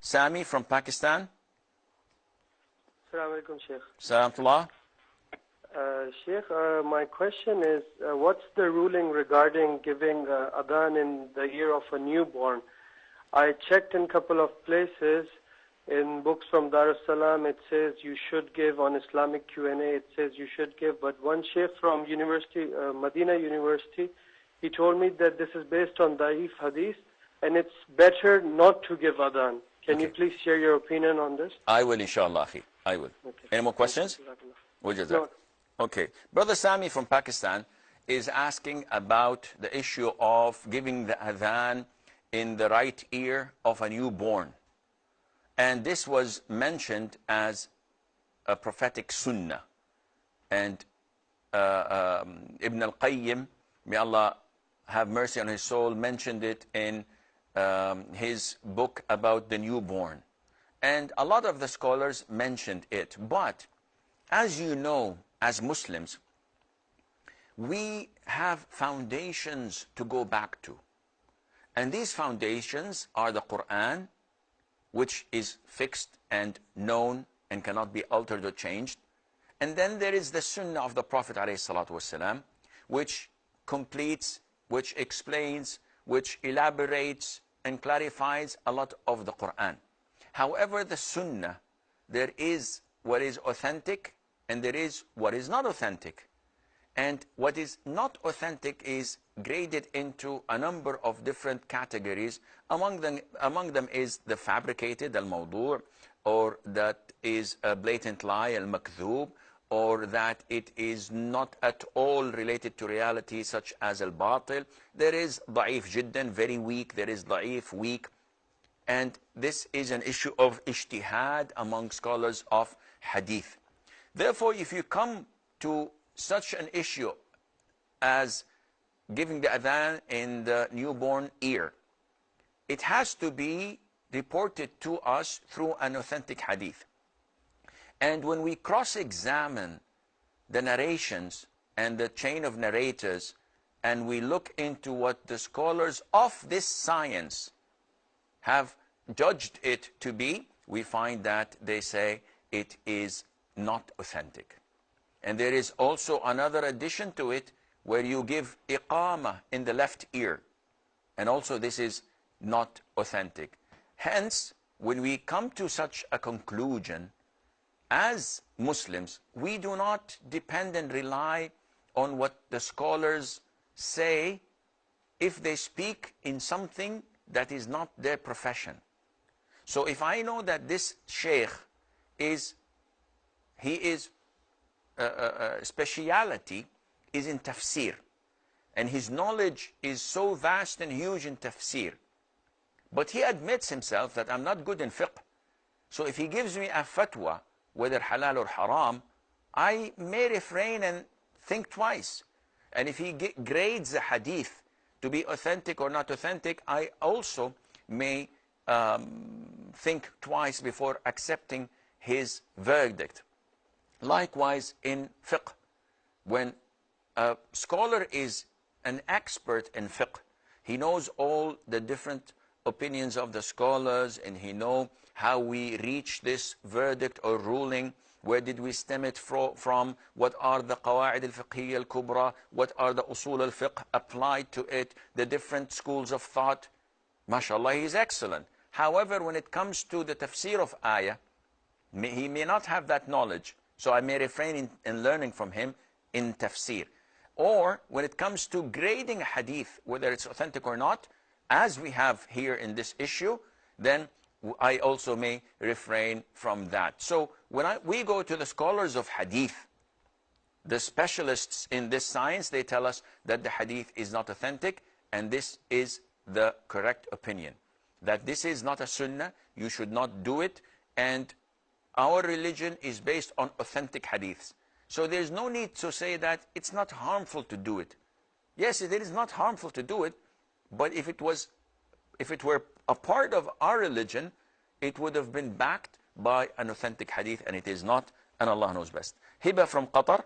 Sami from Pakistan. Assalamu alaikum, Sheikh. Salamullah. Sheikh, my question is, what's the ruling regarding giving Azaan in the year of a newborn? I checked in a couple of places. In books from Dar es Salaam, it says you should give. On Islamic Q&A, it says you should give. But one sheikh from Medina University, he told me that this is based on Da'if Hadith, and it's better not to give Azaan. Can you please share your opinion on this? I will, inshallah, akhi. I will. Okay. Any more questions? No. Okay. Brother Sami from Pakistan is asking about the issue of giving the Azaan in the right ear of a newborn. And this was mentioned as a prophetic sunnah. And Ibn al-Qayyim, may Allah have mercy on his soul, mentioned it in his book about the newborn. And a lot of the scholars mentioned it. But as you know, as Muslims, we have foundations to go back to. And these foundations are the Quran, which is fixed and known and cannot be altered or changed. And then there is the Sunnah of the Prophet ﷺ, which completes, which explains, which elaborates and clarifies a lot of the Quran. However, the Sunnah, there is what is authentic and there is what is not authentic. And what is not authentic is graded into a number of different categories. Among them is the fabricated, al-mawdu', or that is a blatant lie, al-makdhub, or that it is not at all related to reality, such as al-batil. There is da'if jiddan, very weak. There is da'if, weak. And this is an issue of ijtihad among scholars of hadith. Therefore, if you come to such an issue as giving the adhan in the newborn ear, it has to be reported to us through an authentic hadith. And when we cross-examine the narrations and the chain of narrators, and we look into what the scholars of this science have judged it to be, we find that they say it is not authentic. And there is also another addition to it, where you give iqamah in the left ear. And also this is not authentic. Hence, when we come to such a conclusion, as Muslims, we do not depend and rely on what the scholars say if they speak in something that is not their profession. So if I know that this sheikh his speciality is in tafsir, and his knowledge is so vast and huge in tafsir, but he admits himself that I'm not good in fiqh. So if he gives me a fatwa, whether halal or haram, I may refrain and think twice. And if he grades a hadith to be authentic or not authentic, I also may think twice before accepting his verdict. Likewise in fiqh, when a scholar is an expert in fiqh, he knows all the different opinions of the scholars, and he knows how we reach this verdict or ruling. Where did we stem it from? What are the qawa'id al-fiqhiyya al-kubra? What are the usul al-fiqh applied to it? The different schools of thought. MashaAllah, he is excellent. However, when it comes to the tafsir of ayah, he may not have that knowledge. So I may refrain in learning from him in tafsir. Or when it comes to grading a hadith, whether it's authentic or not, as we have here in this issue, then I also may refrain from that. So when we go to the scholars of hadith, the specialists in this science, they tell us that the hadith is not authentic, and this is the correct opinion. That this is not a sunnah, you should not do it, and our religion is based on authentic hadiths. So there's no need to say that it's not harmful to do it. Yes, it is not harmful to do it, but if it were a part of our religion, it would have been backed by an authentic hadith, and it is not, and Allah knows best. Hiba from Qatar.